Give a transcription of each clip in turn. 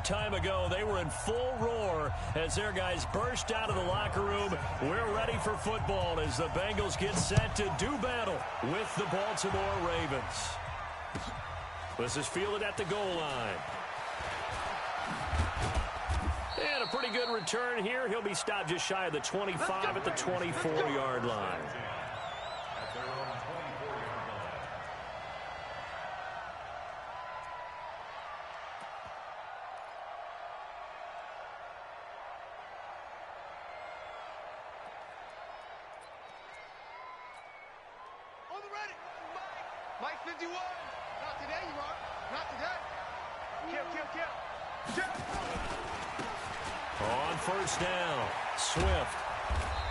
short time ago, they were in full roar as their guys burst out of the locker room. We're ready for football as the Bengals get set to do battle with the Baltimore Ravens. This is fielded at the goal line. And a pretty good return here. He'll be stopped just shy of the 25 at the 24-yard line. Mike 51. Not today, you are. Not today. Kill. On first down, Swift.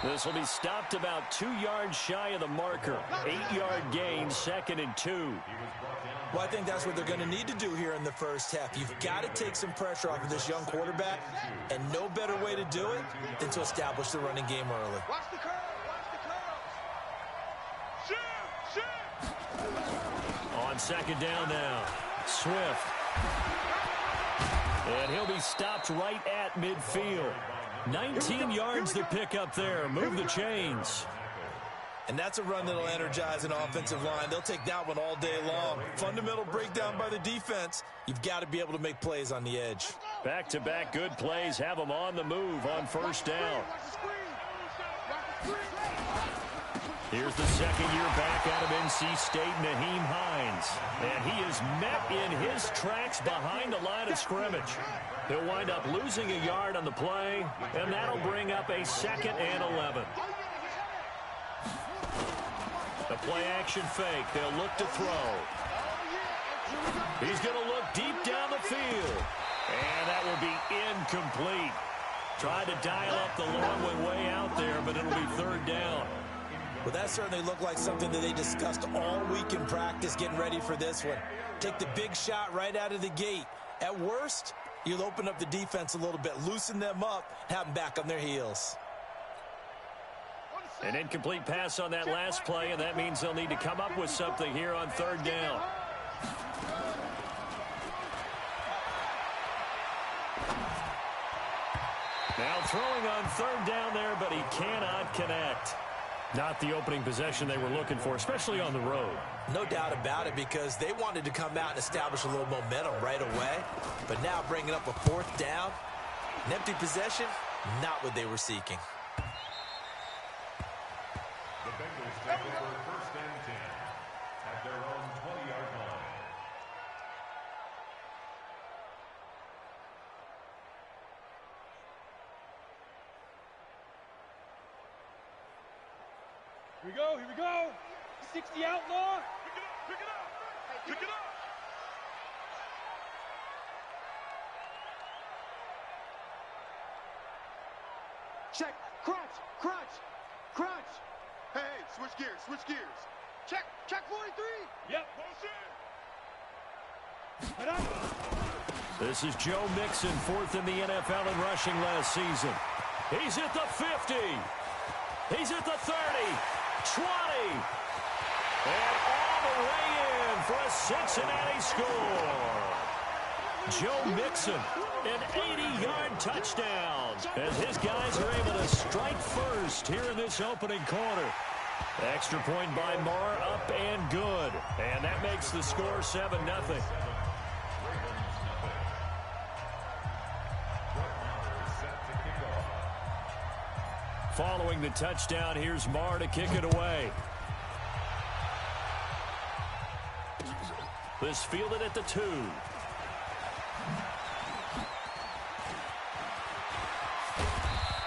This will be stopped about 2 yards shy of the marker. 8-yard gain, 2nd and 2. Well, I think that's what they're going to need to do here in the first half. You've got to take some pressure off of this young quarterback, and no better way to do it than to establish the running game early. Watch the curl. Shoot. On second down now, Swift. And he'll be stopped right at midfield. 19 yards to pick up there. Move the chains. And that's a run that'll energize an offensive line. They'll take that one all day long. Fundamental breakdown by the defense. You've got to be able to make plays on the edge. Back-to-back good plays have them on the move on first down. Here's the second year back out of NC State, Nyheim Hines. And he is met in his tracks behind the line of scrimmage. He'll wind up losing a yard on the play, and that'll bring up a 2nd and 11. The play-action fake. They'll look to throw. He's going to look deep down the field. And that will be incomplete. Tried to dial up the long one way out there, but it'll be 3rd down. Well, that certainly looked like something that they discussed all week in practice getting ready for this one. Take the big shot right out of the gate. At worst, you'll open up the defense a little bit, loosen them up, have them back on their heels. An incomplete pass on that last play, and that means they'll need to come up with something here on 3rd down. Now throwing on 3rd down there, but he cannot connect. Not the opening possession they were looking for, especially on the road. No doubt about it, because they wanted to come out and establish a little momentum right away. But now bringing up a 4th down, an empty possession, not what they were seeking. The Bengals take over 1st and 10 at their own 20-yard line. Here we go. 60 outlaw. Pick it up. Check. Crunch. Hey, switch gears. Check 43. Yep. This is Joe Mixon, 4th in the NFL in rushing last season. He's at the 50. He's at the 30. 20. And all the way in for a Cincinnati score. Joe Mixon, an 80-yard touchdown. As his guys are able to strike first here in this opening quarter. Extra point by Marr, up and good. And that makes the score 7-0. Following the touchdown, here's Marr to kick it away. This fielded at the 2.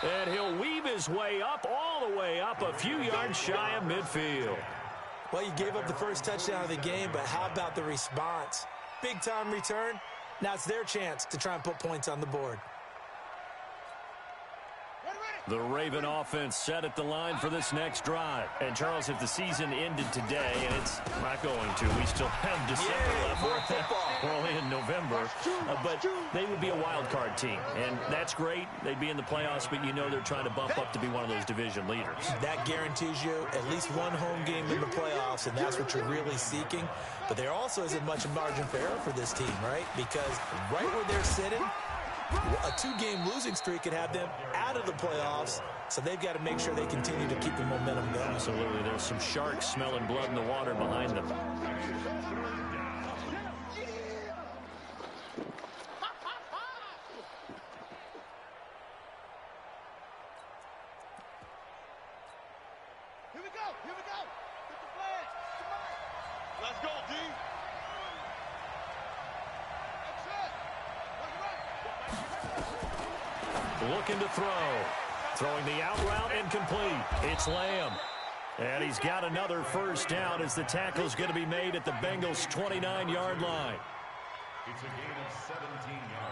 And he'll weave his way up, all the way up, a few yards shy of midfield. Well, you gave up the first touchdown of the game, but how about the response? Big-time return. Now it's their chance to try and put points on the board. The Raven offense set at the line for this next drive. And, Charles, if the season ended today, and it's not going to, we still have December left. We're only in November. But they would be a wild card team. And that's great. They'd be in the playoffs, but you know they're trying to bump up to be one of those division leaders. That guarantees you at least one home game in the playoffs, and that's what you're really seeking. But there also isn't much margin for error for this team, right? Because right where they're sitting, A 2-game losing streak could have them out of the playoffs, so they've got to make sure they continue to keep the momentum going. Absolutely. There's some sharks smelling blood in the water behind them. Here we go. Here we go. Get the flag. Let's go, D. Looking to throw. Throwing the out route incomplete. It's Lamb. And he's got another first down as the tackle's going to be made at the Bengals' 29-yard line. It's a gain of 17 yards.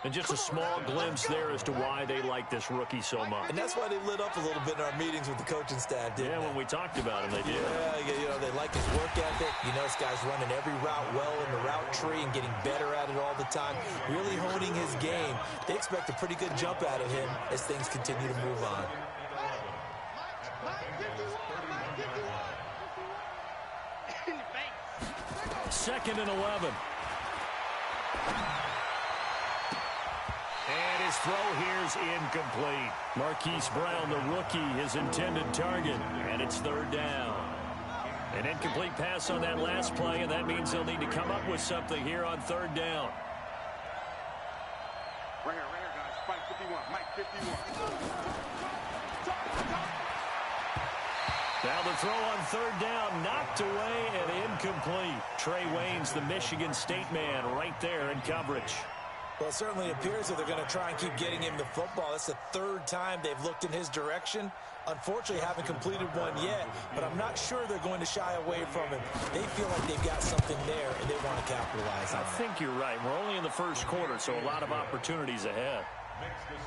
And just a small glimpse there as to why they like this rookie so much. And that's why they lit up a little bit in our meetings with the coaching staff, didn't they? When we talked about him, they did. Yeah, they like his work ethic. This guy's running every route well in the route tree and getting better at it all the time, really honing his game. They expect a pretty good jump out of him as things continue to move on. Second and 11. And his throw here's incomplete. Marquise Brown, the rookie, his intended target. And it's third down. An incomplete pass on that last play, and that means they'll need to come up with something here on third down. Right here, guys. Mike 51. Mike 51. Now the throw on third down, knocked away and incomplete. Trey Waynes, the Michigan State man, right there in coverage. Well, it certainly appears that they're going to try and keep getting him the football. That's the third time they've looked in his direction. Unfortunately, haven't completed one yet, but I'm not sure they're going to shy away from him. They feel like they've got something there, and they want to capitalize on it. I think you're right. We're only in the first quarter, so a lot of opportunities ahead.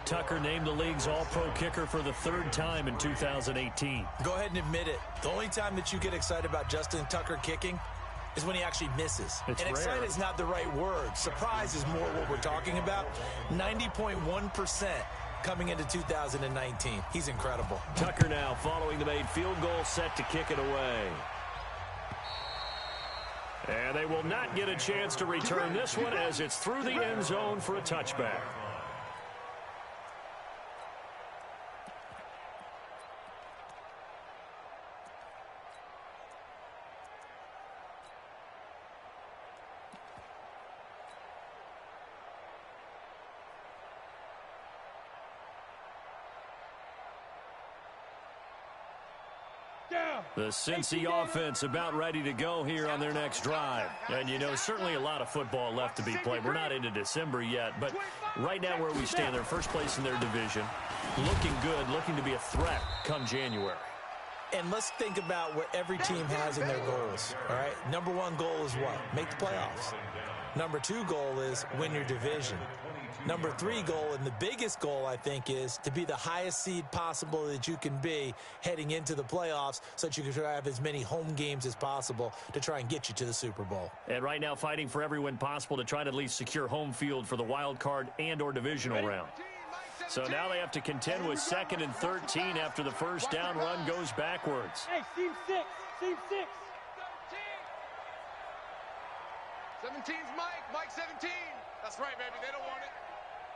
Tucker named the league's all-pro kicker for the third time in 2018. Go ahead and admit it. The only time that you get excited about Justin Tucker kicking is when he actually misses. It's and excited rare. is not the right word. Surprise is more what we're talking about. 90.1% coming into 2019. He's incredible. Tucker now following the made field goal, set to kick it away. And they will not get a chance to return this one as it's through the end zone for a touchback. The Cincy offense about ready to go here on their next drive. And, certainly a lot of football left to be played. We're not into December yet, but right now where we stand, they're first place in their division. Looking good, looking to be a threat come January. And let's think about what every team has in their goals, all right? Number one goal is what? Make the playoffs. Number two goal is win your division. Number three goal, and the biggest goal, I think, is to be the highest seed possible that you can be heading into the playoffs so that you can try to have as many home games as possible to try and get you to the Super Bowl. And right now fighting for every win possible to try to at least secure home field for the wild card and or divisional round. So now they have to contend with 2nd and 13 after the first down run goes backwards. Hey, team 6. Team 6. 17's Mike. Mike 17. That's right, baby. They don't want it.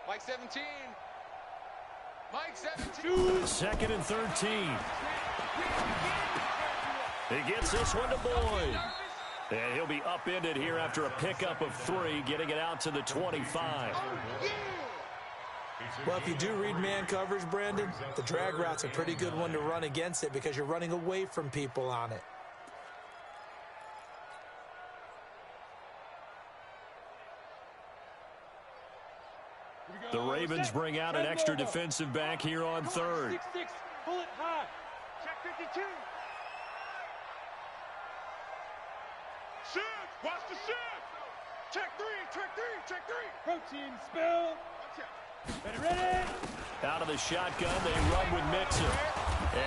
Mike 17. Mike 17. 2nd and 13. He gets this one to Boyd. And he'll be upended here after a pickup of 3, getting it out to the 25. Well, if you do read man coverage, Brandon, the drag route's a pretty good one to run against it because you're running away from people on it. The Ravens bring out an extra defensive back here on third. 6-6. Pull it high. Check 52. Shift. Watch the shift. Check 3. Check 3. Check 3. Protein spill. Ready? Out of the shotgun, they run with Mixon.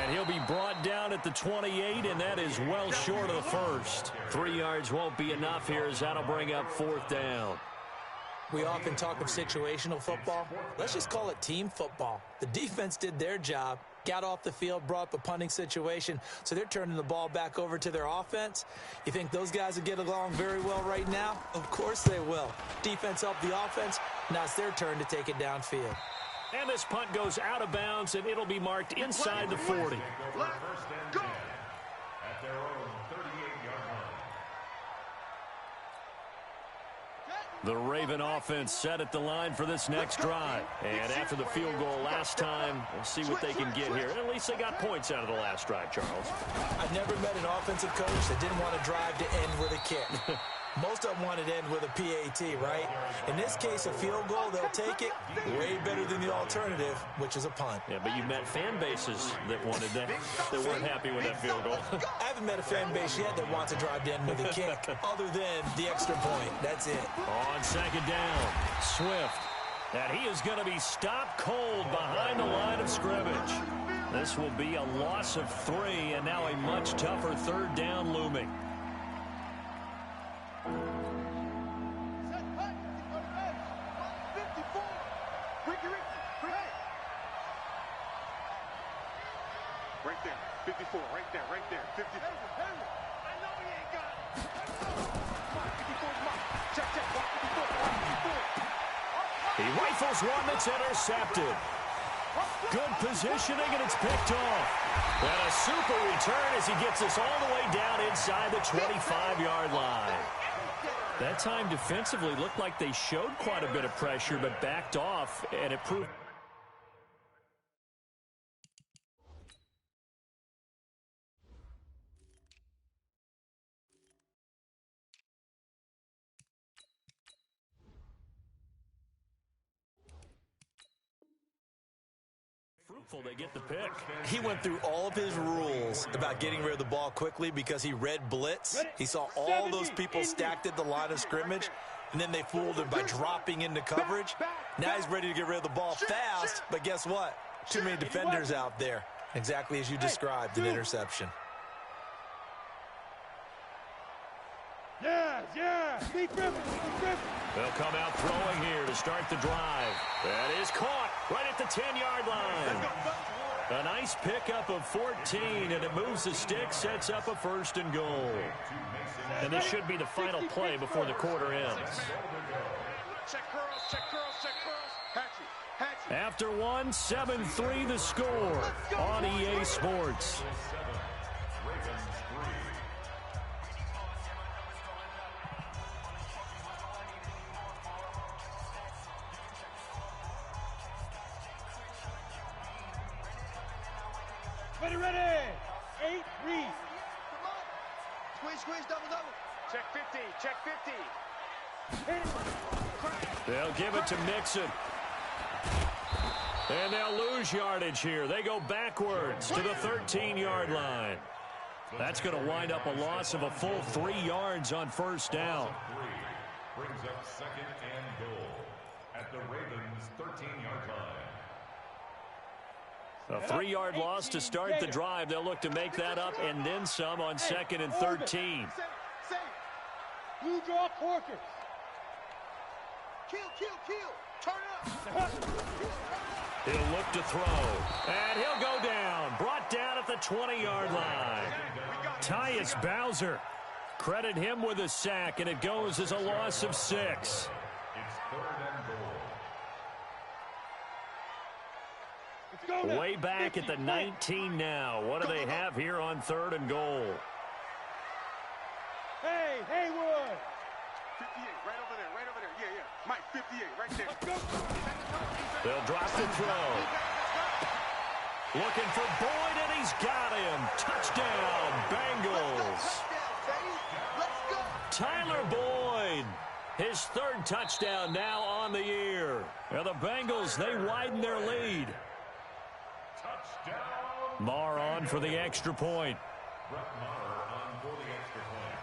And he'll be brought down at the 28, and that is well short of the first. 3 yards won't be enough here as that'll bring up 4th down. We often talk of situational football. Let's just call it team football. The defense did their job, got off the field, brought up a punting situation, so they're turning the ball back over to their offense. You think those guys will get along very well right now? Of course they will. Defense helped the offense. Now it's their turn to take it downfield. And this punt goes out of bounds, and it'll be marked inside the 40. First and 10 at their own 38-yard line. The Raven offense set at the line for this next drive. And after the field goal last time, we'll see what they can get here. At least they got points out of the last drive, Charles. I've never met an offensive coach that didn't want to drive to end with a kick. Most of them wanted to end with a PAT, right? In this case, a field goal, they'll take it way better than the alternative, which is a punt. Yeah, but you met fan bases that wanted that, that weren't happy with that field goal. I haven't met a fan base yet that wants to drive to end with a kick, other than the extra point. That's it. On second down, Swift. And he is going to be stopped cold behind the line of scrimmage. This will be a loss of 3, and now a much tougher third down looming. Right there, 54, right there, 54. I know he ain't got it. Come on, 54's mine. Check, watch 54, He rifles one that's intercepted. Good positioning, and it's picked off. And a super return as he gets us all the way down inside the 25-yard line. That time defensively looked like they showed quite a bit of pressure, but backed off, and it proved... fruitful. They get the pick. He went through all of his rules about getting rid of the ball quickly because he read blitz. He saw all those people stacked at the line of scrimmage, and then they fooled him by dropping into coverage. Now he's ready to get rid of the ball fast, but guess what? Too many defenders out there. Exactly as you described, an interception. Yeah. Keep Griffin. They'll come out throwing here to start the drive. That is caught right at the 10-yard line. A nice pickup of 14, and it moves the stick, sets up a first and goal. And this should be the final play before the quarter ends. Check curls. Hatchet. After one, 7-3 the score on EA Sports. Ready. 8, Reese. Come on. Squeeze, double. Check 50. They'll give it to Mixon. And they'll lose yardage here. They go backwards to the 13-yard line. That's going to wind up a loss of a full 3 yards on first down. Brings up second and goal at the Ravens' 13-yard line. A 3-yard loss to start the drive. They'll look to make that up and then some on second and 13. Blue draw Corkers. Kill. Turn up. He'll look to throw. And he'll go down. Brought down at the 20-yard line. Tyus Bowser. Credit him with a sack, and it goes as a loss of 6. It's third and goal. Way back at the 19 now. What do they have here on third and goal? Hey, Haywood. 58, right over there. Yeah. Mike, 58, right there. They'll drop the throw. Looking for Boyd, and he's got him. Touchdown, Bengals. Tyler Boyd, his third touchdown now on the year. Now the Bengals, they widen their lead. Maher on for the extra point. Brett Maher on for the extra point.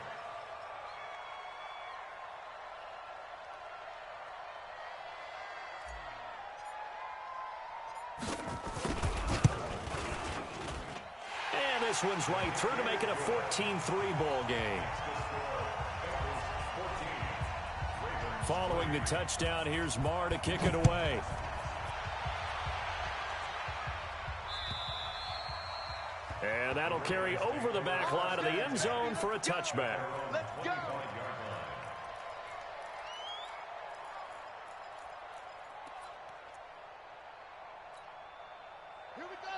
And this one's right through to make it a 14-3 ball game. Following the touchdown, here's Maher to kick it away. And that'll carry over the back line of the end zone for a touchback. Let's go.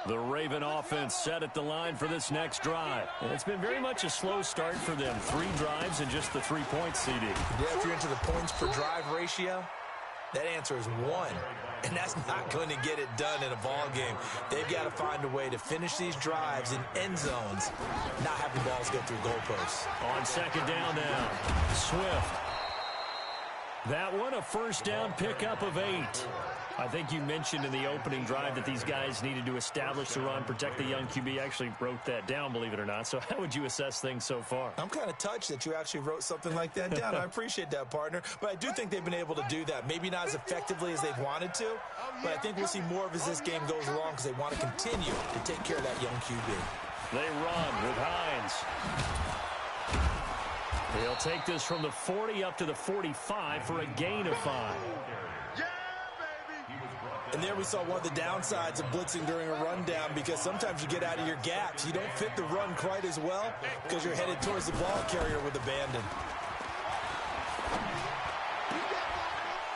The Raven offense set at the line for this next drive. And it's been very much a slow start for them. 3 drives and just the 3 points, CD. Yeah, if you're into the points per drive ratio, that answer is 1. And that's not going to get it done in a ball game. They've got to find a way to finish these drives in end zones, not have the balls go through goalposts. On second down now, Swift. That one, a first down pickup of 8. I think you mentioned in the opening drive that these guys needed to establish the run, protect the young QB. I actually wrote that down, believe it or not. So how would you assess things so far? I'm kind of touched that you actually wrote something like that down. I appreciate that, partner. But I do think they've been able to do that. Maybe not as effectively as they've wanted to, but I think we'll see more of as this game goes along because they want to continue to take care of that young QB. They run with Hines. He'll take this from the 40 up to the 45 for a gain of 5. And there we saw one of the downsides of blitzing during a rundown because sometimes you get out of your gaps. You don't fit the run quite as well because you're headed towards the ball carrier with abandon.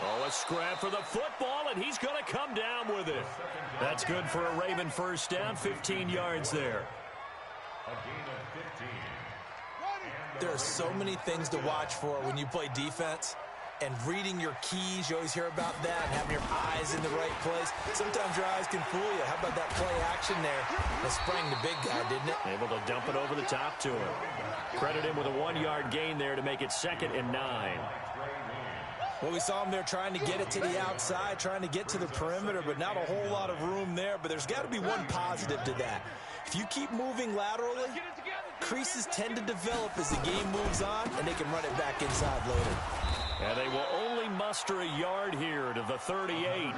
Oh, a scrap for the football, and he's going to come down with it. That's good for a Raven first down, 15 yards there. There are so many things to watch for when you play defense. And reading your keys, you always hear about that, and having your eyes in the right place. Sometimes your eyes can fool you. How about that play action there? That sprang the big guy, didn't it? Able to dump it over the top to him. Credit him with a 1-yard gain there to make it 2nd and 9. Well, we saw him there trying to get it to the outside, trying to get to the perimeter, but not a whole lot of room there. But there's got to be one positive to that. If you keep moving laterally, creases tend to develop as the game moves on, and they can run it back inside later. And they will only muster a yard here to the 38.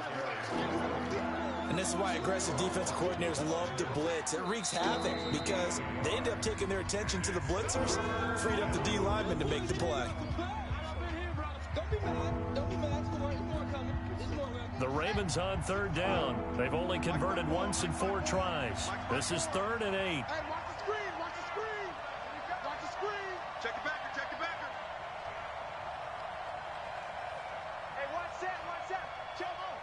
And this is why aggressive defensive coordinators love to blitz. It wreaks havoc because they end up taking their attention to the blitzers, freed up the D lineman to make the play. The Ravens on 3rd down. They've only converted once in 4 tries. This is 3rd and 8. Hey, watch the screen, watch the screen. Watch the screen. Check the backer, check the backer. Hey, watch that. Chill out.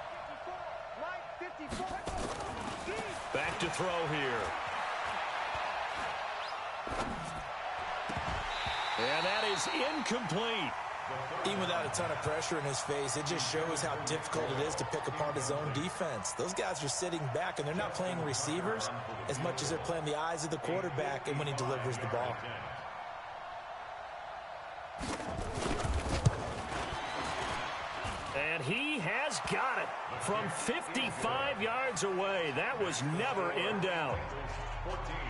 Mike, 54. Back to throw here. And that is incomplete. Even without a ton of pressure in his face, it just shows how difficult it is to pick apart his own defense. Those guys are sitting back, and they're not playing receivers as much as they're playing the eyes of the quarterback and when he delivers the ball. And he has got it from 55 yards away. That was never in doubt.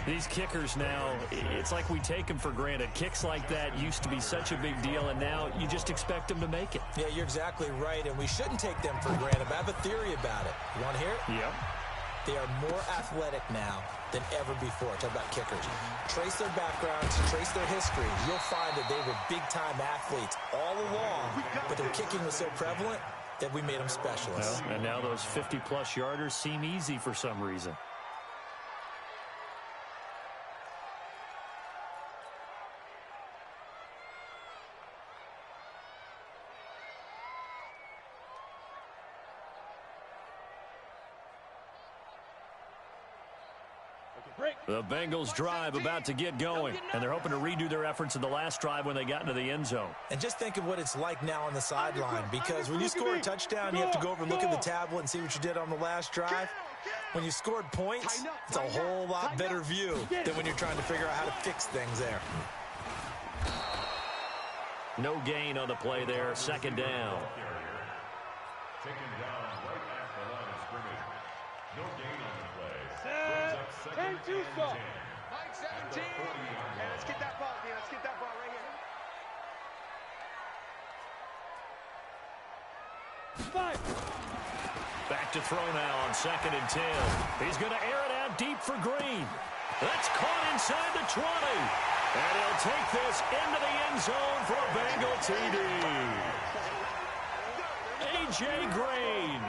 These kickers now, it's like we take them for granted. Kicks like that used to be such a big deal, and now you just expect them to make it. Yeah, you're exactly right, and we shouldn't take them for granted. But I have a theory about it. You want to hear it? Yep. They are more athletic now than ever before. Talk about kickers. Trace their backgrounds, trace their history. You'll find that they were big-time athletes all along, but their kicking was so prevalent that we made them specialists. Well, and now those 50-plus yarders seem easy for some reason. The Bengals drive about to get going, and they're hoping to redo their efforts in the last drive when they got into the end zone. And just think of what it's like now on the sideline, because when you score a touchdown, you have to go over and look at the tablet and see what you did on the last drive. When you scored points, it's a whole lot better view than when you're trying to figure out how to fix things there. No gain on the play there, 2nd down. Taken down right at the line of scrimmage. No gain on the play. Brings up 2nd and 10. Mike 17. Yeah, let's get that ball, man. Let's get that ball right here. 5. Back to throw now on 2nd and 10. He's going to air it out deep for Green. That's caught inside the 20. And he'll take this into the end zone for a Bengal TD. A.J. Green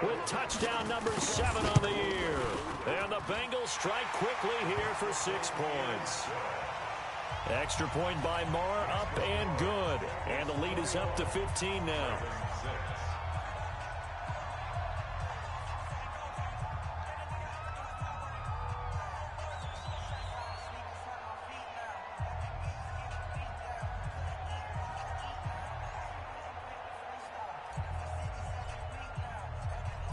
with touchdown number 7 on the year. And the Bengals strike quickly here for 6 points. Extra point by Marr, up and good. And the lead is up to 15 now.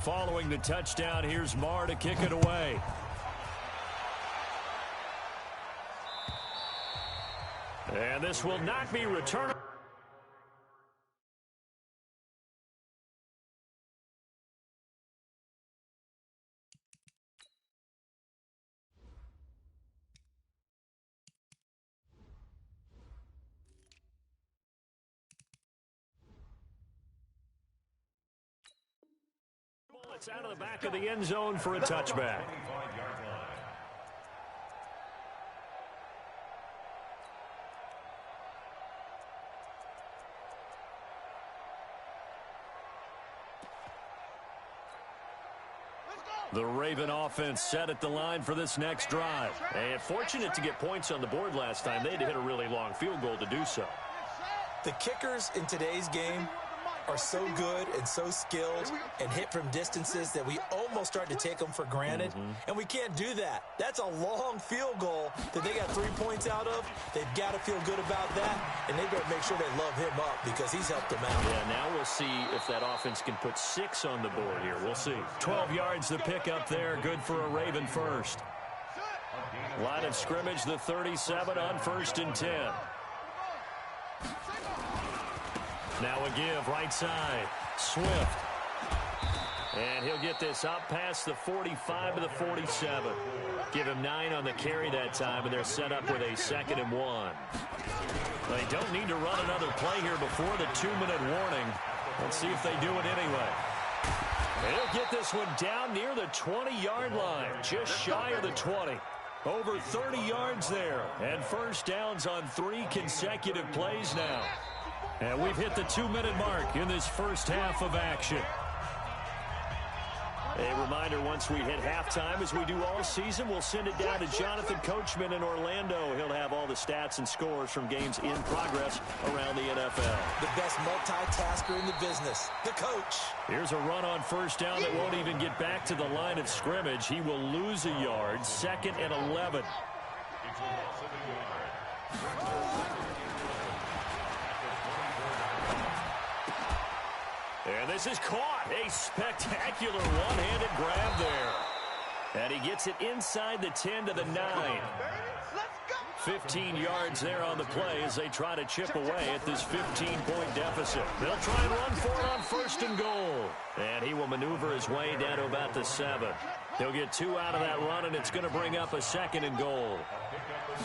Following the touchdown, here's Marr to kick it away. And this will not be returned. It's out of the back of the end zone for a touchback. The Raven offense set at the line for this next drive. And fortunate to get points on the board last time. They had to hit a really long field goal to do so. The kickers in today's game are so good and so skilled and hit from distances that we almost start to take them for granted. And we can't do that. That's a long field goal that they got 3 points out of. They've got to feel good about that, and they better make sure they love him up because he's helped them out. Yeah, now we'll see if that offense can put 6 on the board here. We'll see. 12 yards the pick up there. Good for a Raven first. Line of scrimmage, the 37 on 1st and 10. Now a give, right side. Swift. And he'll get this up past the 45 to the 47. Give him 9 on the carry that time, and they're set up with a 2nd and 1. They don't need to run another play here before the 2-minute warning. Let's see if they do it anyway. They'll get this one down near the 20-yard line, just shy of the 20. Over 30 yards there, and first downs on 3 consecutive plays now. And we've hit the 2-minute mark in this first half of action. A reminder, once we hit halftime, as we do all season, we'll send it down to Jonathan Coachman in Orlando. He'll have all the stats and scores from games in progress around the NFL. The best multitasker in the business, the coach. Here's a run on first down that won't even get back to the line of scrimmage. He will lose a yard, 2nd and 11. And this is caught. A spectacular one-handed grab there. And he gets it inside the 10 to the 9. 15 yards there on the play as they try to chip away at this 15-point deficit. They'll try and run for it on 1st and goal. And he will maneuver his way down to about the 7. He'll get 2 out of that run, and it's going to bring up a 2nd and goal.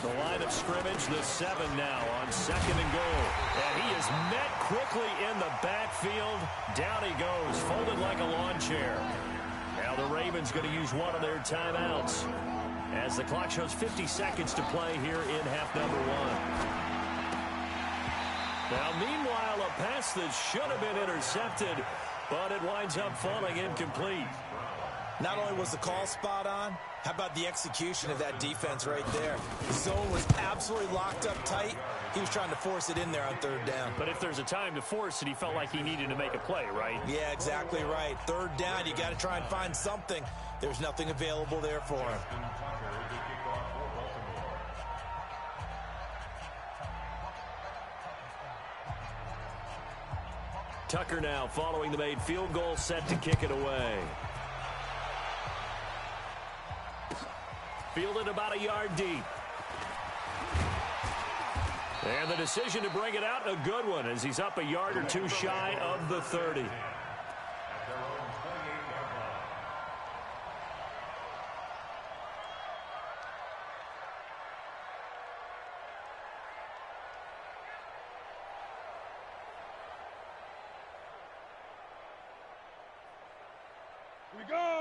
The line of scrimmage, the 7 now on 2nd and goal. And he is met quickly in the backfield. Down he goes, folded like a lawn chair. Now the Ravens going to use one of their timeouts as the clock shows 50 seconds to play here in half number 1. Now, meanwhile, a pass that should have been intercepted, but it winds up falling incomplete. Not only was the call spot on, how about the execution of that defense right there? The zone was absolutely locked up tight. He was trying to force it in there on 3rd down. But if there's a time to force it, he felt like he needed to make a play, right? Yeah, exactly right. 3rd down, you got to try and find something. There's nothing available there for him. Tucker now following the made field goal, set to kick it away. Fielded about a yard deep. And the decision to bring it out, a good one, as he's up a yard or 2 shy of the 30.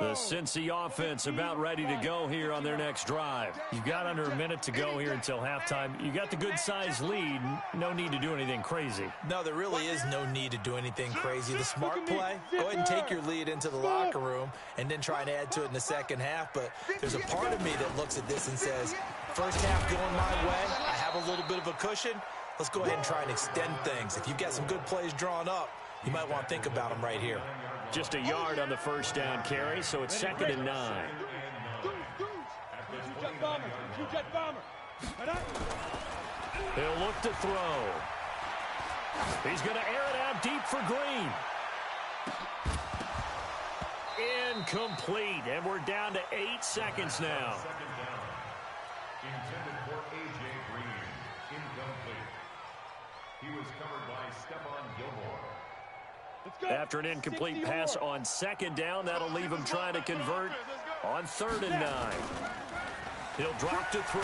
The Cincy offense about ready to go here on their next drive. You've got under a minute to go here until halftime. You got the good-sized lead. No need to do anything crazy. No, there really is no need to do anything crazy. The smart play, go ahead and take your lead into the locker room and then try and add to it in the second half. But there's a part of me that looks at this and says, first half going my way, I have a little bit of a cushion. Let's go ahead and try and extend things. If you've got some good plays drawn up, you might want to think about them right here. Just a yard on the first down carry, so it's 2nd and 9. He'll look to throw. He's going to air it out deep for Green. incomplete, and we're down to 8 seconds now. Second down. Intended for A.J. Green. Incomplete. He was covered by Stephon Gilmore. After an incomplete pass on second down, that'll leave him trying to convert on 3rd and 9. He'll drop to throw.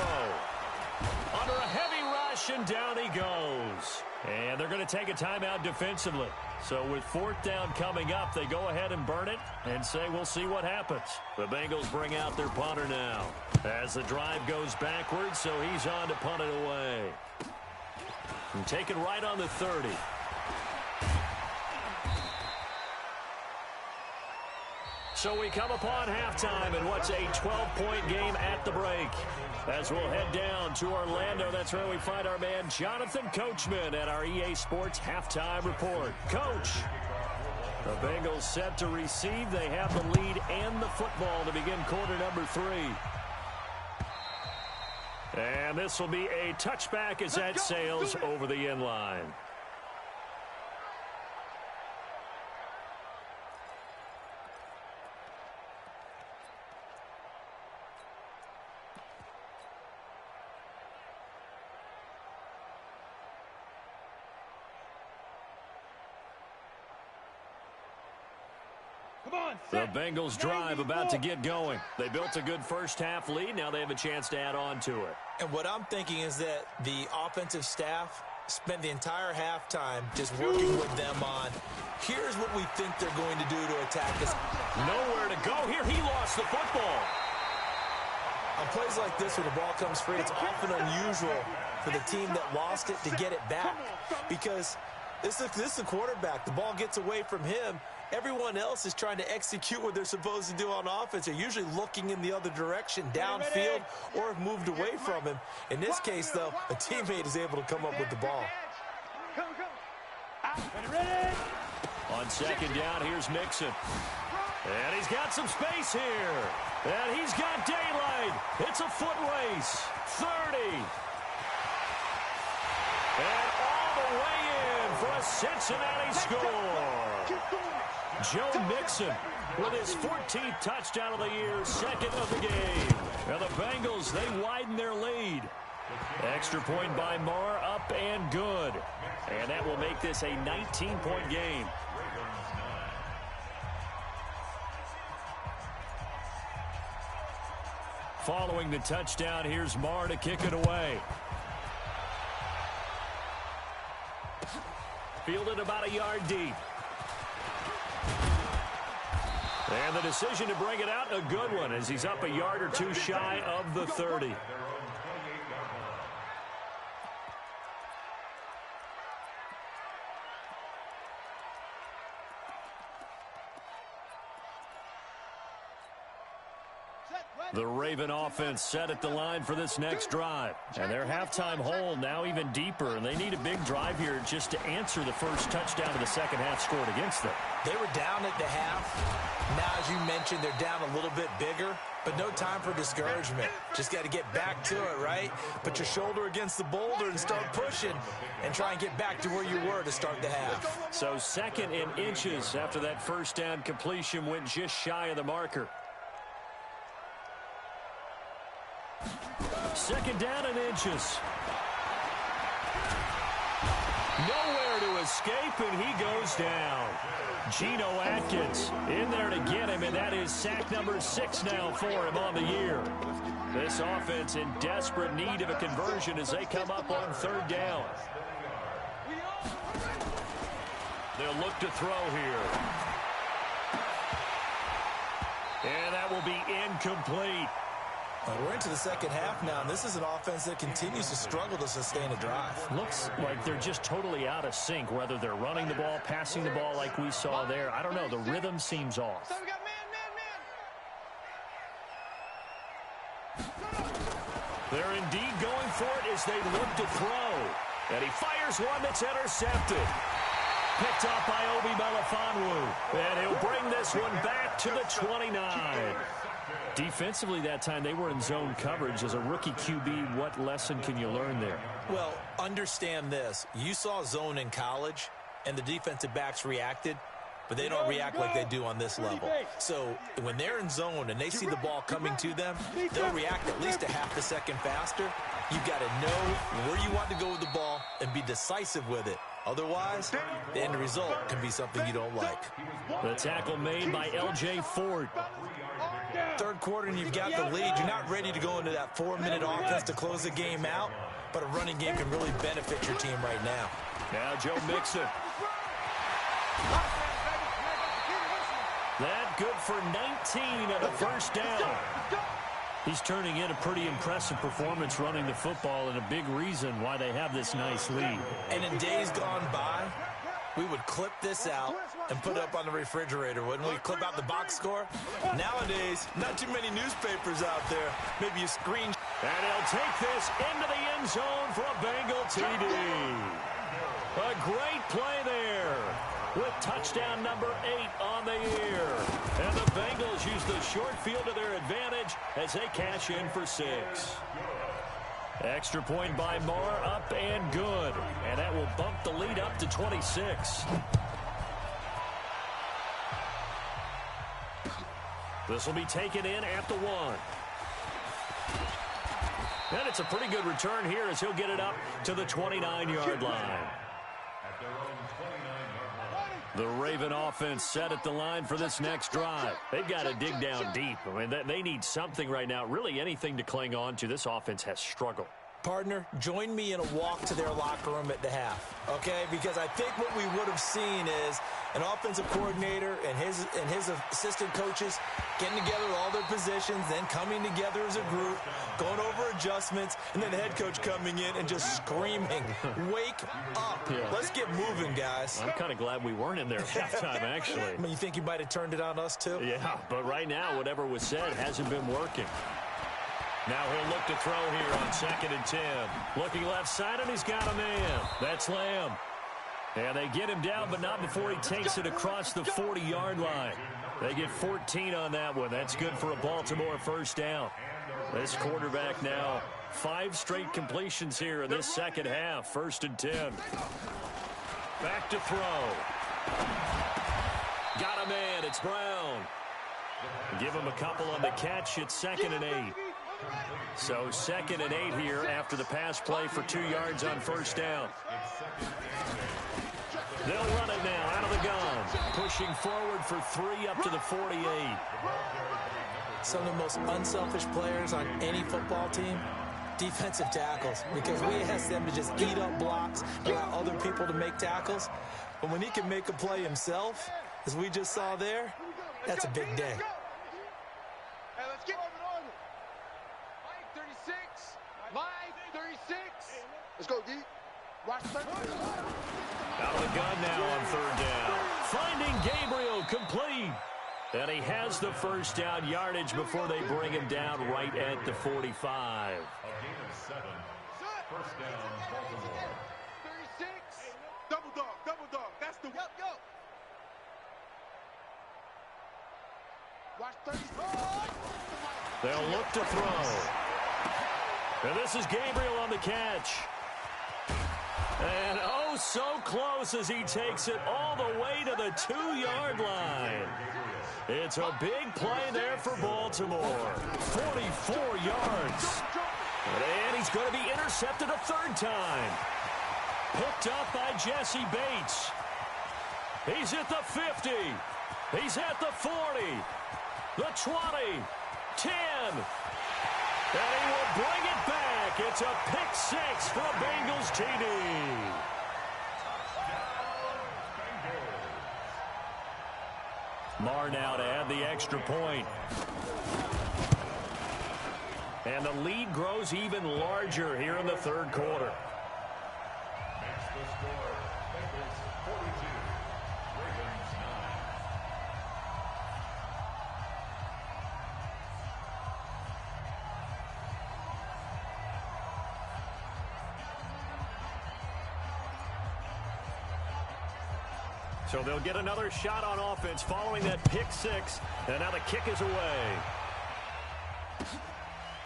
Under a heavy rush, and down he goes. And they're going to take a timeout defensively. So with 4th down coming up, they go ahead and burn it and say we'll see what happens. The Bengals bring out their punter now as the drive goes backwards, so he's on to punt it away. And take it right on the 30. So we come upon halftime in what's a 12-point game at the break. As we'll head down to Orlando, that's where we find our man Jonathan Coachman at our EA Sports Halftime Report. Coach, the Bengals set to receive. They have the lead and the football to begin quarter number 3. And this will be a touchback as that sails over the end line. The Bengals drive about to get going. They built a good first-half lead. Now they have a chance to add on to it. And what I'm thinking is that the offensive staff spent the entire halftime just working with them on, here's what we think they're going to do to attack us. Nowhere to go here. He lost the football. On plays like this where the ball comes free, it's often unusual for the team that lost it to get it back. Because this is the quarterback. The ball gets away from him. Everyone else is trying to execute what they're supposed to do on offense. They're usually looking in the other direction, downfield, or have moved away from him. In this case, though, a teammate is able to come up with the ball. On second down, here's Mixon. And he's got some space here. And he's got daylight. It's a foot race. 30. And all the way in for a Cincinnati score. Joe Mixon with his 14th touchdown of the year, second of the game. And the Bengals, they widen their lead. Extra point by Marr, up and good. And that will make this a 19-point game. Following the touchdown, here's Marr to kick it away. Fielded about a yard deep. And the decision to bring it out, a good one, as he's up a yard or two shy of the 30. The Raven offense set at the line for this next drive. And their halftime hole now even deeper, and they need a big drive here just to answer the first touchdown of the second half scored against them. They were down at the half. Now, as you mentioned, they're down a little bit bigger, but no time for discouragement. Just got to get back to it, right? Put your shoulder against the boulder and start pushing and try and get back to where you were to start the half. So second in inches after that first down completion went just shy of the marker. Second down in inches. Nowhere to escape, and he goes down. Geno Atkins in there to get him, and that is sack number 6 now for him on the year. This offense in desperate need of a conversion as they come up on third down. They'll look to throw here. And that will be incomplete. We're into the second half now, and this is an offense that continues to struggle to sustain a drive. Looks like they're just totally out of sync, whether they're running the ball, passing the ball like we saw there. I don't know. The rhythm seems off. They're indeed going for it as they look to throw. And he fires one that's intercepted. Picked up by Obi Melifonwu. And he'll bring this one back to the 29. Defensively that time, they were in zone coverage. As a rookie QB, what lesson can you learn there? Well, understand this. You saw zone in college, and the defensive backs reacted. but they don't react like they do on this level. So when they're in zone and they see the ball coming to them, they'll react at least a half a second faster. You've got to know where you want to go with the ball and be decisive with it. Otherwise, the end result can be something you don't like. The tackle made by Lg Ford. Third quarter and you've got the lead. You're not ready to go into that 4-minute offense to close the game out, but a running game can really benefit your team right now. Now Joe Mixon. That good for 19 at a first down. He's turning in a pretty impressive performance running the football, and a big reason why they have this nice lead. And in days gone by, we would clip this out and put it up on the refrigerator, wouldn't we? Clip out the box score. Nowadays, not too many newspapers out there. Maybe you screen. And he'll take this into the end zone for a Bengal TD. A great play there with touchdown number 8 on the year. And the Bengals use the short field to their advantage as they cash in for 6. Extra point by Marr, up and good. And that will bump the lead up to 26. This will be taken in at the 1. And it's a pretty good return here as he'll get it up to the 29-yard line. The Raven offense set at the line for this next drive. They've got to dig down deep. I mean, they need something right now, really anything to cling on to. This offense has struggled. Partner, join me in a walk to their locker room at the half, okay? Because I think what we would have seen is an offensive coordinator and his assistant coaches getting together all their positions, then coming together as a group, going over adjustments, and then the head coach coming in and just screaming, wake up. Yeah. Let's get moving, guys. I'm kind of glad we weren't in there at halftime, actually. I mean, you think he might have turned it on us, too? Yeah, but right now, whatever was said hasn't been working. Now he'll look to throw here on 2nd and 10. Looking left side, and he's got a man. That's Lamb. And they get him down, but not before he takes it across the 40-yard line. They get 14 on that one. That's good for a Baltimore first down. This quarterback now, 5 straight completions here in this second half. 1st and 10. Back to throw. Got a man. It's Brown. Give him a couple on the catch. It's 2nd and 8. So 2nd and 8 here after the pass play for 2 yards on first down. They'll run it now out of the gun. Pushing forward for 3 up to the 48. Some of the most unselfish players on any football team, defensive tackles, because we ask them to just eat up blocks, allow other people to make tackles. But when he can make a play himself, as we just saw there, that's a big day. Hey, let's get Mike 36. Mike 36. Let's go, D. Watch 30. Out of the gun now on 3rd down. Finding Gabriel complete. And he has the first down yardage before they bring him down right at the 45. A gain of 7. First down, Baltimore. 36. Double dog. That's the go. Watch 30. They'll look to throw. And this is Gabriel on the catch. And oh, so close as he takes it all the way to the 2-yard line. It's a big play there for Baltimore. 44 yards. And he's going to be intercepted a 3rd time. Picked up by Jesse Bates. He's at the 50. He's at the 40. The 20. 10. And he will bring it back. It's a pick 6 for a Bengals TD. Marr now to add the extra point. And the lead grows even larger here in the 3rd quarter. Makes the score, Bengals 42, Ravens 9. So they'll get another shot on offense following that pick 6. And now the kick is away.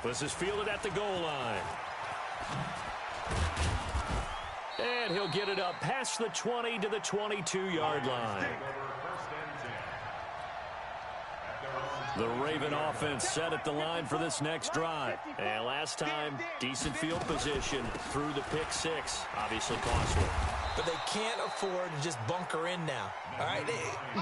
This is fielded at the goal line. And he'll get it up past the 20 to the 22-yard line. The Raven offense set at the line for this next drive. And last time, decent field position through the pick six. Obviously costly. But they can't afford to just bunker in now. All right,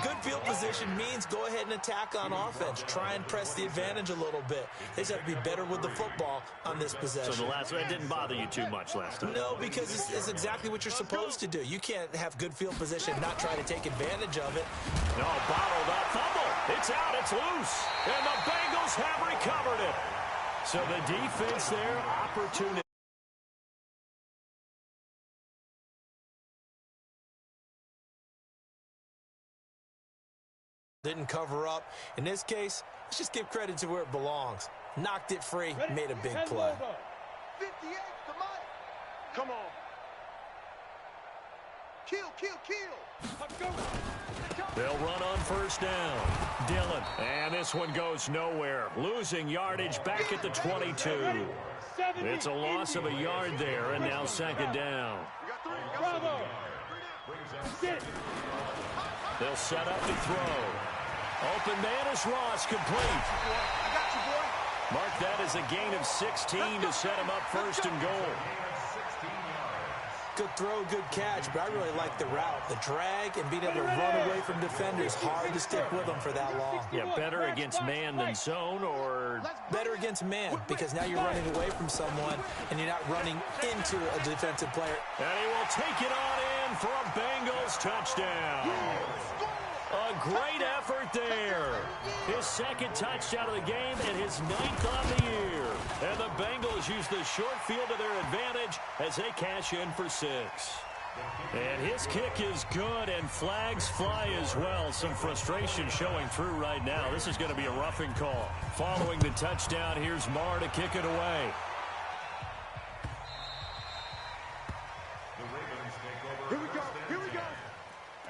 good field position means go ahead and attack on offense. Try and press the advantage a little bit. They just have to be better with the football on this possession. So the last one didn't bother you too much last time? No, because it's exactly what you're supposed to do. You can't have good field position and not try to take advantage of it. No, bottled up. Fumble. It's out. It's loose. And the Bengals have recovered it. So the defense there, opportunity. Didn't cover up. In this case, let's just give credit to where it belongs. Knocked it free, made a big play. 58 to Mike. Come on. Kill. They'll run on first down. Dillon. And this one goes nowhere. Losing yardage back at the 22. It's a loss of a yard there, and now second down. Bravo. They'll set up to throw. Open man is Ross, complete. I got you, boy. Mark that as a gain of 16 to set him up first and goal. Good throw, good catch, but I really like the route. The drag and being able to run away from defenders, hard to stick with them for that long. Yeah, better against man than zone, or better against man, because now you're running away from someone and you're not running into a defensive player. And he will take it on in for a Bengals touchdown. A great effort there. His second touchdown of the game and his 9th on the year. And the Bengals use the short field to their advantage as they cash in for 6. And his kick is good, and flags fly as well. Some frustration showing through right now. This is going to be a roughing call. Following the touchdown, here's Marr to kick it away.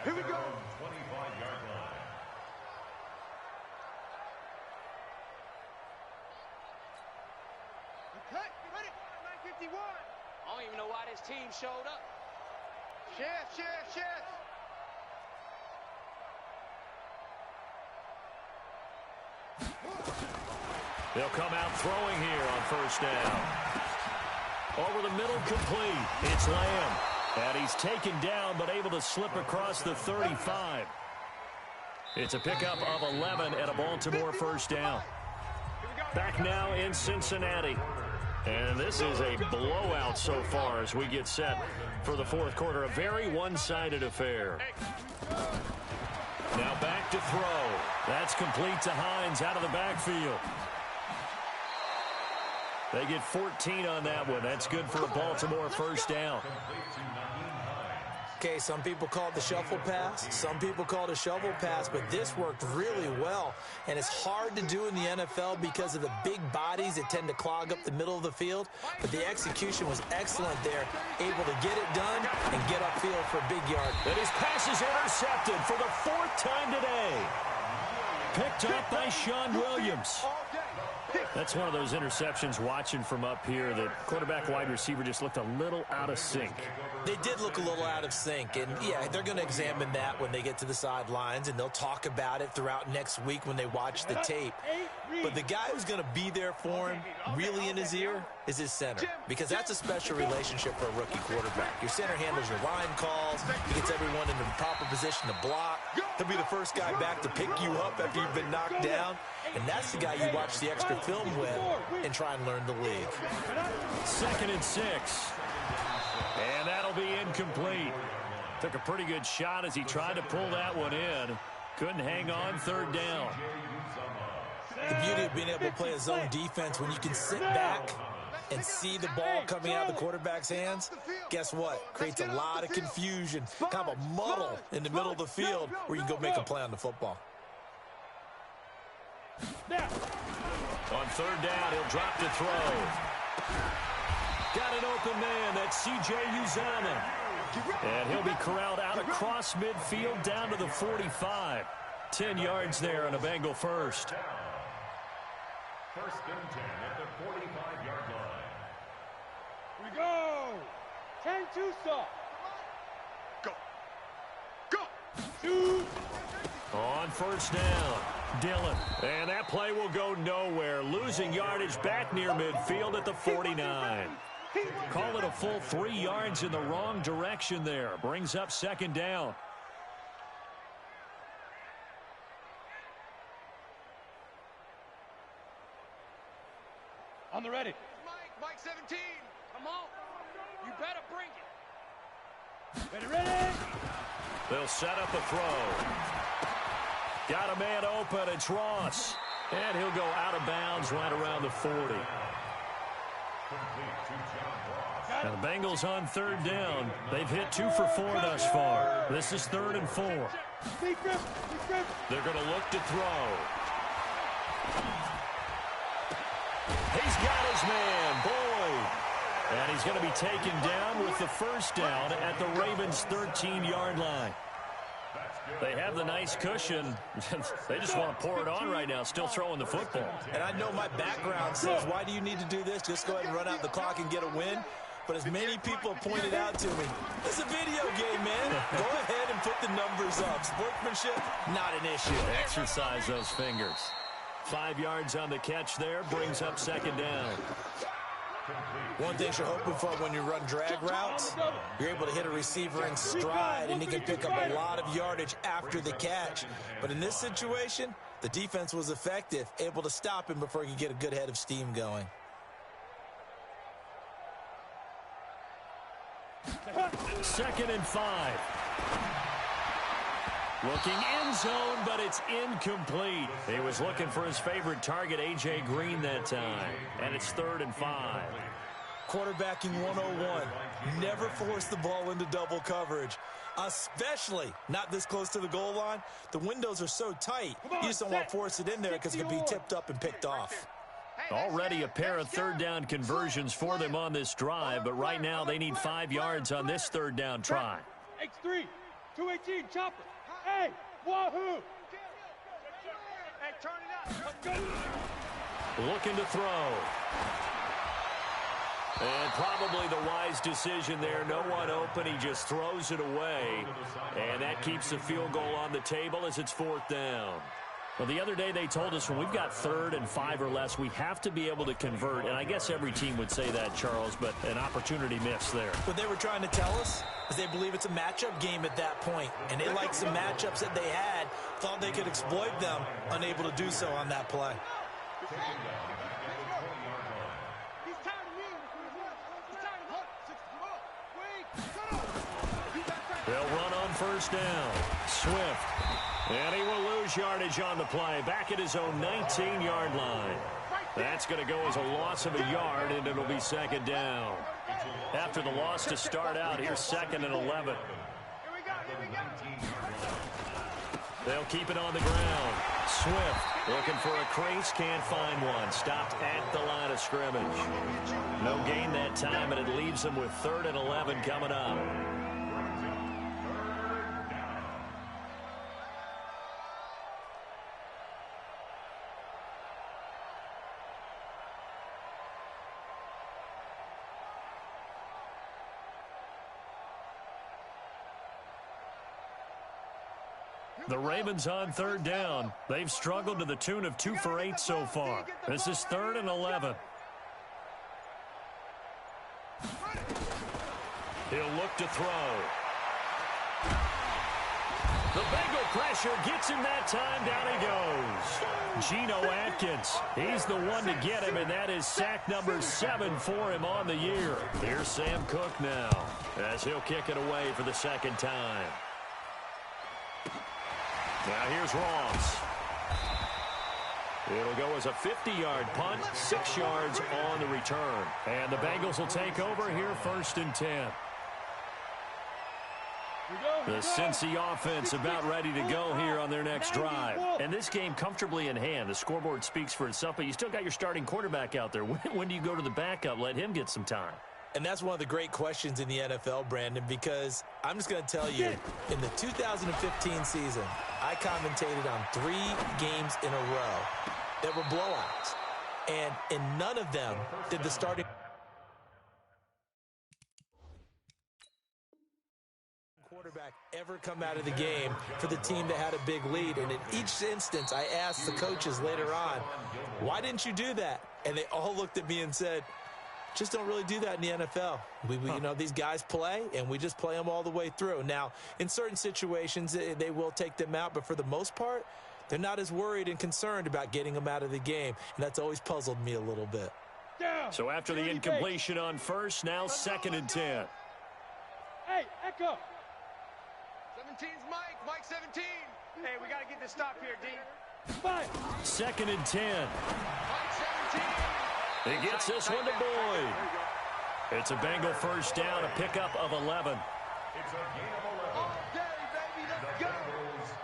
Here we go. 25-yard line. Okay, ready? 951. I don't even know why this team showed up. Chef. They'll come out throwing here on first down. Over the middle, complete. It's Lamb. And he's taken down, but able to slip across the 35. It's a pickup of 11 and a Baltimore first down. Back now in Cincinnati. And this is a blowout so far as we get set for the fourth quarter. A very one-sided affair. Now back to throw. That's complete to Hines out of the backfield. They get 14 on that one. That's good for a Baltimore first down. Okay, some people call it the shuffle pass. Some people call it a shovel pass, but this worked really well. And it's hard to do in the NFL because of the big bodies that tend to clog up the middle of the field. But the execution was excellent there, able to get it done and get upfield for a big yard. And his pass is intercepted for the 4th time today. Picked up by Sean Williams. That's one of those interceptions watching from up here that quarterback wide receiver just looked a little out of sync. They did look a little out of sync, and yeah, they're going to examine that when they get to the sidelines, and they'll talk about it throughout next week when they watch the tape. But the guy who's going to be there for him, really in his ear, is his center, because that's a special relationship for a rookie quarterback. Your center handles your line calls. He gets everyone in the proper position to block. He'll be the first guy back to pick you up after you've been knocked down, and that's the guy you watch the extra film with and try and learn the league. 2nd and 6. And that'll be incomplete. Took a pretty good shot as he tried to pull that one in. Couldn't hang on 3rd down. The beauty of being able to play a zone defense when you can sit back and see the ball coming out of the quarterback's hands, guess what? Creates a lot of confusion, kind of a muddle in the middle of the field where you can go make a play on the football. On 3rd down, he'll drop to throw. Got an open man. That's C.J. Uzomah. And he'll be corralled out across midfield down to the 45. 10 yards there on a Bengal first. 1st and 10 at the 45-yard line. We go. 10-2 stop. Go. On first down, Dillon. And that play will go nowhere. Losing yardage back near midfield at the 49. Call it a full 3 yards in the wrong direction there. Brings up second down. On the ready. Mike 17. Come on. You better bring it. Ready, ready. They'll set up a throw. Got a man open. It's Ross. And he'll go out of bounds right around the 40. And the Bengals on third down. They've hit 2 for 4 thus far. This is 3rd and 4. They're going to look to throw. He's got his man, Boyd. And he's going to be taken down with the first down at the Ravens' 13-yard line. They have the nice cushion. They just want to pour it on right now, still throwing the football. And I know my background says, why do you need to do this? Just go ahead and run out the clock and get a win. But as many people have pointed out to me, it's a video game, man. Go ahead and put the numbers up. Sportsmanship, not an issue. Exercise those fingers. 5 yards on the catch there, brings up second down. One thing you're hoping for when you run drag routes, you're able to hit a receiver in stride, and he can pick up a lot of yardage after the catch. But in this situation, the defense was effective, able to stop him before he could get a good head of steam going. Second and 5. Looking end zone, but it's incomplete. He was looking for his favorite target, A.J. Green, that time. And it's 3rd and 5. Quarterbacking 101. Never force the ball into double coverage, especially not this close to the goal line. The windows are so tight, you just don't want to force it in there because it can be tipped up and picked off. Already a pair of third down conversions for them on this drive, but right now they need 5 yards on this third down try. X3, 218, chopper. Hey, wahoo! Hey, turn it up. Looking to throw. And probably the wise decision there. No one open. He just throws it away. And that keeps the field goal on the table as it's 4th down. Well, the other day they told us when we've got 3rd and 5 or less, we have to be able to convert. And I guess every team would say that, Charles, but an opportunity missed there. What they were trying to tell us is they believe it's a matchup game at that point. And they liked some matchups that they had, thought they could exploit them, unable to do so on that play. They'll run on first down. Swift. And he will lose yardage on the play. Back at his own 19-yard line. That's going to go as a loss of a yard, and it'll be second down. After the loss to start out, here's 2nd and 11. They'll keep it on the ground. Swift looking for a crease, can't find one. Stopped at the line of scrimmage. No gain that time, and it leaves them with 3rd and 11 coming up. The Ravens on third down. They've struggled to the tune of 2 for 8 so far. This is 3rd and 11. He'll look to throw. The Bengal pressure gets him that time. Down he goes. Geno Atkins. He's the one to get him, and that is sack number 7 for him on the year. Here's Sam Cook now as he'll kick it away for the second time. Now here's Ross. It'll go as a 50-yard punt, 6 yards on the return. And the Bengals will take over here 1st and 10. The Cincy offense about ready to go here on their next drive. And this game comfortably in hand. The scoreboard speaks for itself, but you still got your starting quarterback out there. When do you go to the backup? Let him get some time. And that's one of the great questions in the NFL, Brandon, because I'm just going to tell you, in the 2015 season, I commentated on 3 games in a row that were blowouts. And in none of them did the starting quarterback ever come out of the game for the team that had a big lead. And in each instance, I asked the coaches later on, why didn't you do that? And they all looked at me and said, just don't really do that in the NFL. You know, these guys play, and we just play them all the way through. Now, in certain situations, they will take them out, but for the most part, they're not as worried and concerned about getting them out of the game, and that's always puzzled me a little bit. So after the incompletion on first, now 2nd and 10. Hey, Echo. 17's Mike. Mike 17. Hey, we got to get this stop here, D. 5. 2nd and 10. Mike 17. He gets this one to Boyd. It's a Bengal first down, a pickup of 11. It's a gain of 11. All day, baby. Let's go.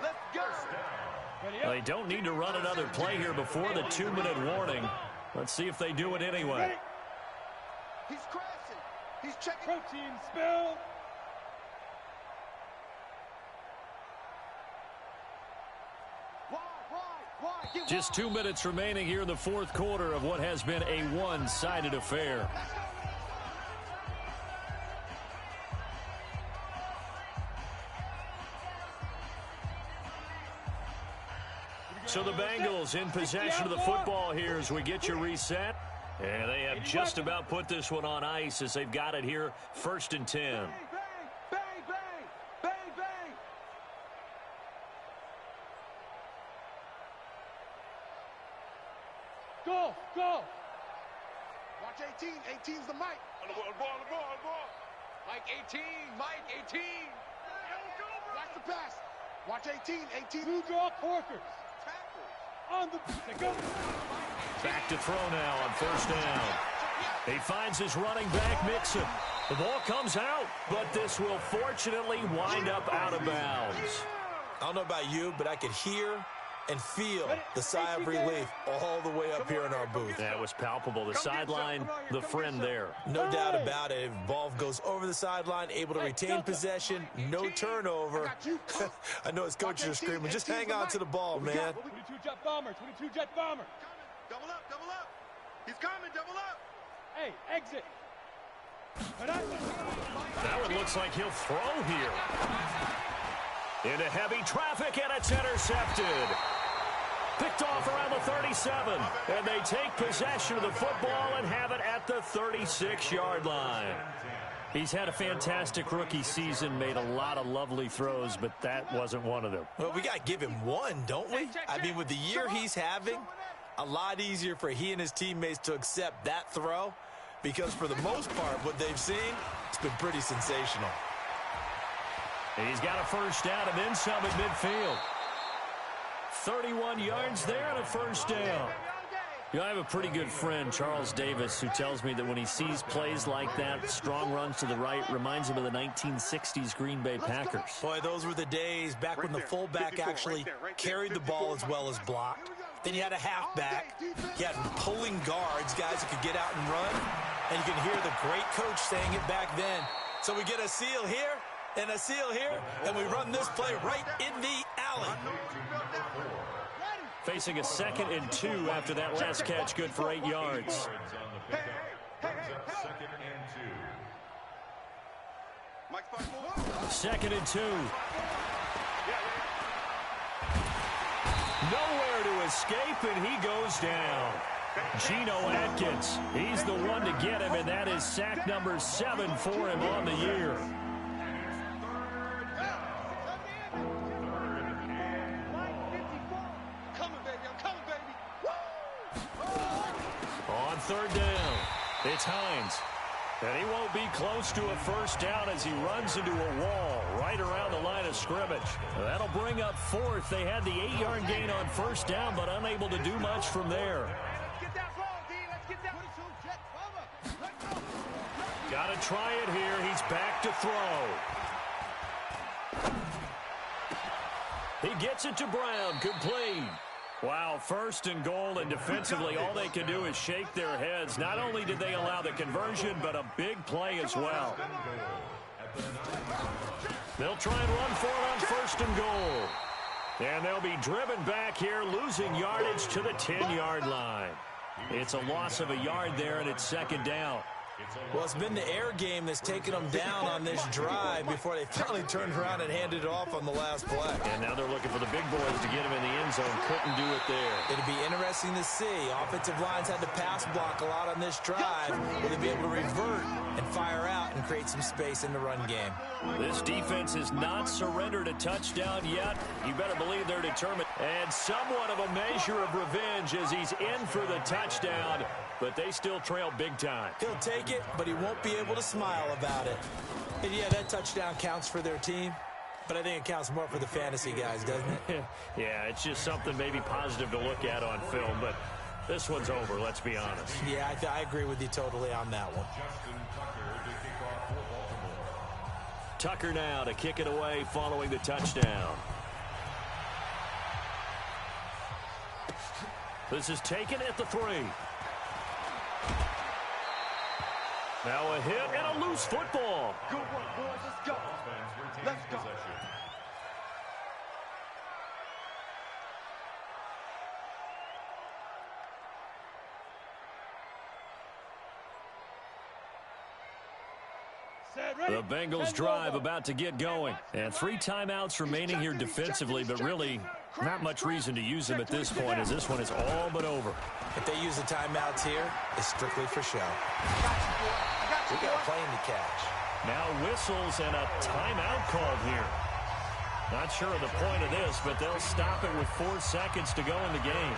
Let's go. They don't need to run another play here before the 2-minute warning. Let's see if they do it anyway. He's crashing. He's checking. Protein spill. Why? Just 2 minutes remaining here in the fourth quarter of what has been a one-sided affair. So the Bengals in possession of the football here as we get your reset. And they have just about put this one on ice as they've got it here, 1st and 10. Bang, bang, bang, bang, bang. Go. Watch 18. 18's the Mike. On the ball. Mike 18. Mike 18. Watch the pass. Watch 18. 18. Two draw corkers. On the go. Back to throw now on 1st down. He finds his running back, Mixon. The ball comes out, but this will fortunately wind up out of bounds. I don't know about you, but I could hear and feel the sigh of relief all the way up here in our booth. That was palpable. The sideline, the friend there. No doubt about it. Ball goes over the sideline, able to retain possession, no turnover. I know his coaches are screaming, just hang on to the ball, man. 22 jet bomber. 22 jet bomber. Double up. He's coming, double up. Hey, exit. That one looks like he'll throw here. Into heavy traffic, and it's intercepted. Picked off around the 37, and they take possession of the football and have it at the 36-yard line. He's had a fantastic rookie season, made a lot of lovely throws, but that wasn't one of them. Well, we got to give him one, don't we? I mean, with the year he's having, a lot easier for he and his teammates to accept that throw, because for the most part, what they've seen, it's been pretty sensational. He's got a first down and then some at midfield. 31 yards there and a first down. You know, I have a pretty good friend, Charles Davis, who tells me that when he sees plays like that, strong runs to the right, reminds him of the 1960s Green Bay Packers. Boy, those were the days back when the fullback actually carried the ball as well as blocked. Then you had a halfback. You had pulling guards, guys who could get out and run. And you can hear the great coach saying it back then. So we get a seal here and a seal here, and we run this play right in the alley. Facing a 2nd and 2 after that last catch, good for 8 yards. 2nd and 2. Nowhere to escape, and he goes down. Geno Atkins, he's the one to get him, and that is sack number 7 for him on the year. On 3rd down, it's Hines. And he won't be close to a first down as he runs into a wall right around the line of scrimmage. That'll bring up 4th. They had the 8-yard gain on first down, but unable to do much from there. Let's get that ball, D. Let's get that. 22 jet bomber. Got to try it here. He's back to throw. He gets it to Brown. Complete. Wow, 1st and goal, and defensively all they can do is shake their heads. Not only did they allow the conversion, but a big play as well. They'll try and run for it on 1st and goal. And they'll be driven back here, losing yardage to the 10-yard line. It's a loss of a yard there, and it's 2nd down. Well, it's been the air game that's taken them down on this drive before they finally turned around and handed it off on the last play. And now they're looking for the big boys to get him in the end zone. Couldn't do it there. It'd be interesting to see. Offensive lines had to pass block a lot on this drive. Will they be able to revert and fire out and create some space in the run game? This defense has not surrendered a touchdown yet. You better believe they're determined. And somewhat of a measure of revenge as he's in for the touchdown, but they still trail big time. He'll take it, but he won't be able to smile about it. And yeah, that touchdown counts for their team, but I think it counts more for the fantasy guys, doesn't it? Yeah, it's just something maybe positive to look at on film, but this one's over, let's be honest. Yeah, I agree with you totally on that one. Tucker now to kick it away following the touchdown. This is taken at the 3. Now a hit and a loose football. Good work, boys. Let's go. Let's go. The Bengals drive about to get going. And 3 timeouts remaining here defensively, but really not much reason to use them at this point as this one is all but over. If they use the timeouts here, it's strictly for show. We got a plane to catch. Now whistles and a timeout called here. Not sure of the point of this, but they'll stop it with 4 seconds to go in the game.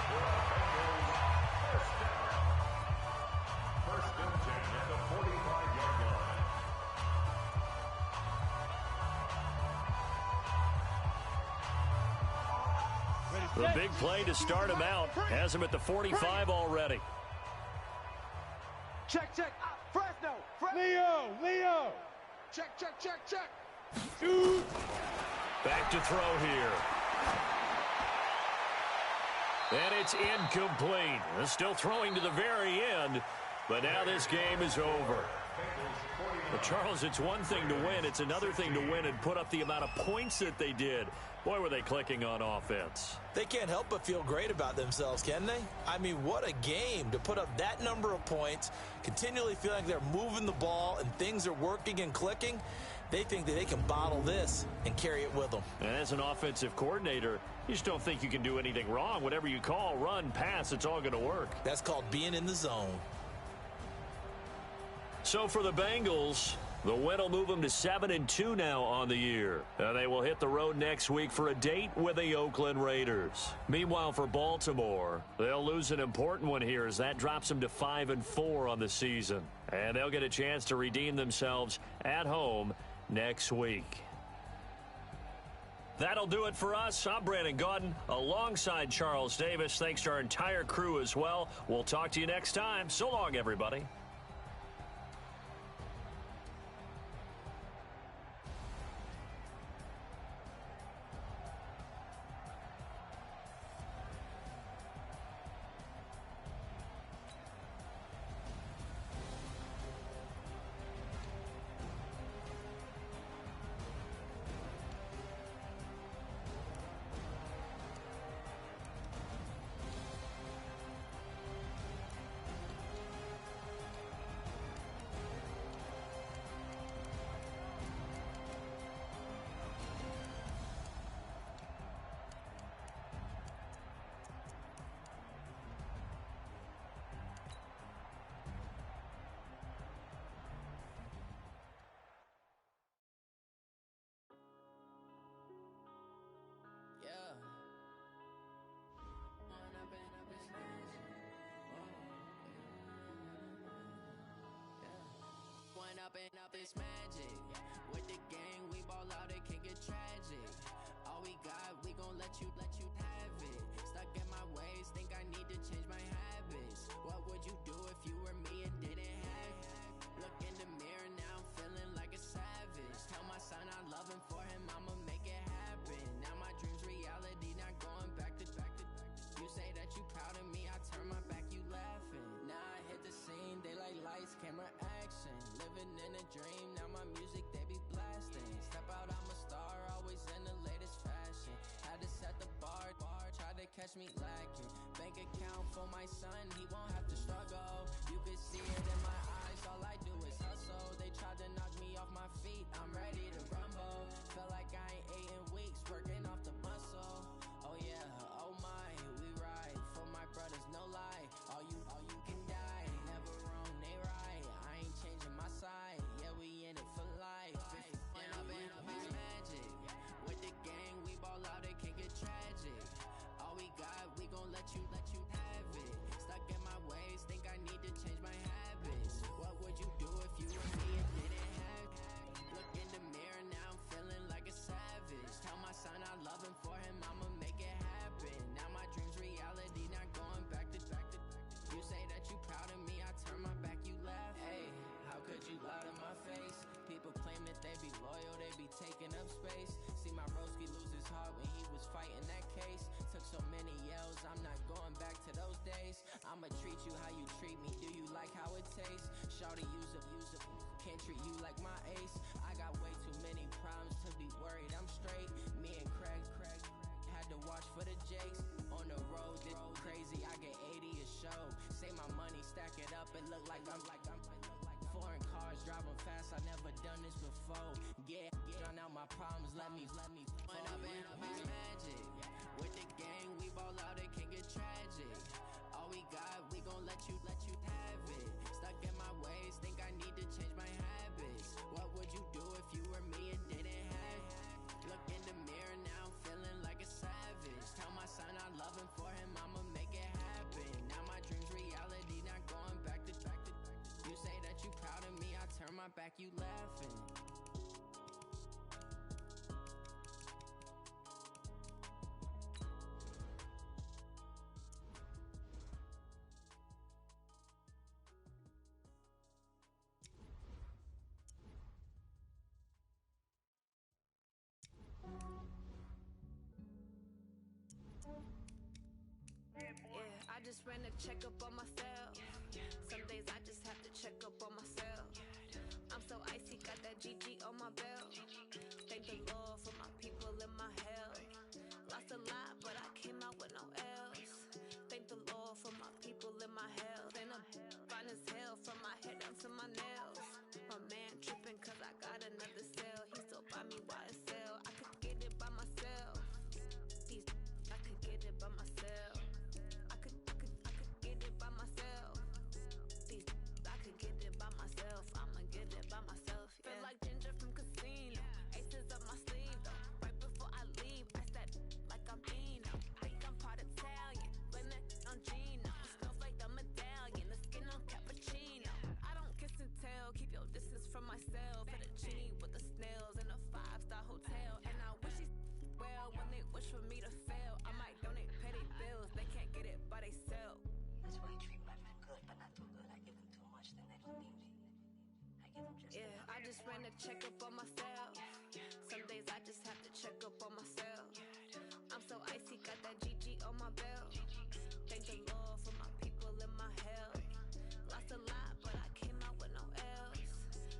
The big play to start him out has him at the 45 already. Check, check. Fresno. Leo. Check, check, check, check. Shoot. Back to throw here. And it's incomplete. They're still throwing to the very end, but now this game is over. But Charles, it's one thing to win. It's another thing to win and put up the amount of points that they did. Boy, were they clicking on offense. They can't help but feel great about themselves, can they? I mean, what a game to put up that number of points, continually feel like they're moving the ball and things are working and clicking. They think that they can bottle this and carry it with them. And as an offensive coordinator, you just don't think you can do anything wrong. Whatever you call, run, pass, it's all going to work. That's called being in the zone. So for the Bengals, the win will move them to 7-2 now on the year. And they will hit the road next week for a date with the Oakland Raiders. Meanwhile, for Baltimore, they'll lose an important one here as that drops them to 5-4 on the season. And they'll get a chance to redeem themselves at home next week. That'll do it for us. I'm Brandon Gaudin alongside Charles Davis. Thanks to our entire crew as well. We'll talk to you next time. So long, everybody. Up this magic with the gang, we ball out, it can get tragic. All we got, we gon' let you have it. Stuck in my ways, think I need to change my habits. What would you do if you were me and didn't have it? Look in the mirror, now I'm feeling like a savage. Tell my son I love him, for him I'ma make it happen. Now my dreams reality, not going back to. You say that you proud of me, I turn my back, you laughing. Now I hit the scene, they like lights, camera, action. Living in a dream, now my music they be blasting. Step out, I'm a star, always in the latest fashion. Had to set the bar, try to catch me lacking. Bank account for my son, he won't have to struggle. You can see it in my eyes, all I do I'ma treat you how you treat me. Do you like how it tastes? Shawty, use a can't treat you like my ace. I got way too many problems to be worried. I'm straight. Me and Craig had to watch for the Jakes. On the road, this crazy. I get 80 a show. Say my money, stack it up, and look like I'm foreign cars driving fast. I never done this before. Get drown out my problems. Let me point up and mix magic. With the gang, we ball out. It can get tragic. All we got, we gon' let you have it. Stuck in my ways, think I need to change my habits. What would you do if you were me and didn't have it? Look in the mirror now, I'm feeling like a savage. Tell my son I love him, for him I'ma make it happen. Now my dream's reality, not going back to. You say that you proud of me, I turn my back, you laughing. Yeah, I just ran a checkup on myself. Some days I just have to check up on myself. I'm so icy, got that GG on my belt. Thank the Lord for my people in my health. Lost a lot, but I came out with no L's. Thank the Lord for my people in my health. And I'm fine as hell from my head down to my nails. My man tripping cause I got another cell. He still buy me YSL. I could get it by myself. I could get it by myself. I could get it by myself. I could get it by myself. I'ma get it by myself. Yeah. Feel like Ginger from Casino. Aces up my sleeve though. Right before I leave, I said like I'm Dino. Think I'm part Italian. Blame that on Gino. Smells like the medallion. The skin on cappuccino. I don't kiss and tell. Keep your distance from myself. Fettuccine with the snails in a 5-star hotel. And I wish he well when they wish for me to fail. I might donate petty bills. They can't get it by they self. That's why you treat my friend good, but not too good. I give them too much, then they don't need me. I give them just Yeah, I just ran a checkup on myself. Some days I just have to check up on myself. I'm so icy, got that GG on my belt. Thank the Lord for my people in my health. Lost a lot, but I came out with no L's.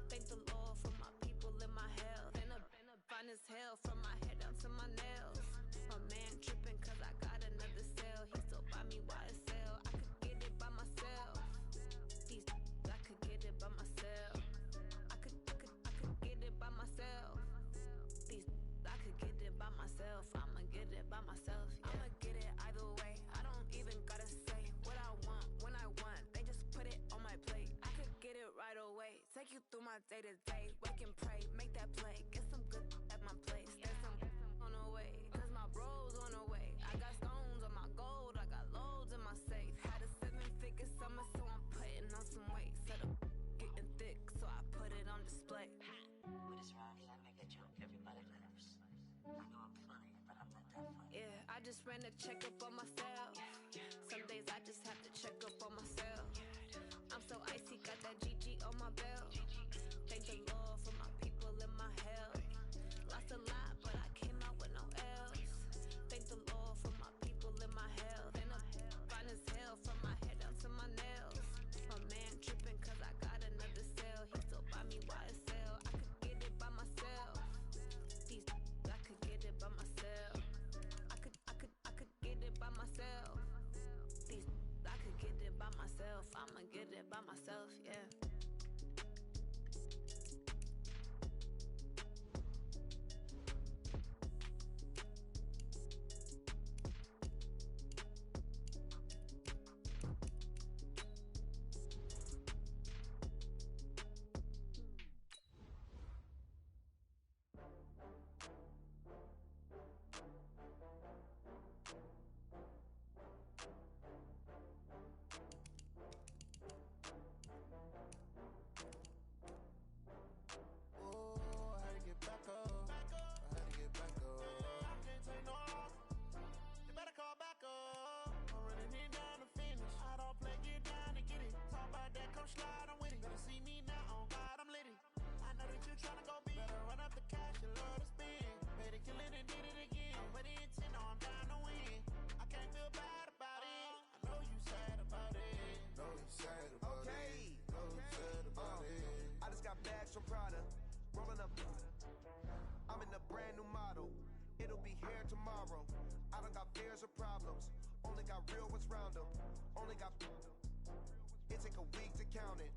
Thank the Lord for my people in my health. And I'm fine as hell from my head down to my nails. My man tripping cause I got another cell. He still buy me YSL. I could get it by myself. I could get it by myself. I could get it by myself. I could get it by myself. I'ma get it by myself. Yeah. I'ma get it either way. I don't even gotta say what I want when I want. They just put it on my plate. I could get it right away. Take you through my day to day. Wake and pray, make that play. Get some good at my place. There's some on the way, cause my bro's on the way. I got stones on my gold. I got loads in my safe. Had a 7-figure summer, so I'm putting on some weight. Set up getting thick, so I put it on display. With this round here, I make a joke. Everybody laughs. I know I'm funny, but I'm not that funny. Yeah, I just ran a checkup on myself. Some days I just have to check up on myself. I'm so icy, got that GG on my belt. Thank the Lord for my people in my health. Lost a lot, but I came out with no L's. Thank the Lord for my people in my health. And I'm fine as hell from my head down to my nails. My man tripping cause I got another cell. He still buy me YSL. I could get it by myself. I could get it by myself. I could get it by myself. Prada, rolling up. I'm in a brand new model. It'll be here tomorrow. I don't got fears or problems. Only got real ones round them. Only got. It take a week to count it.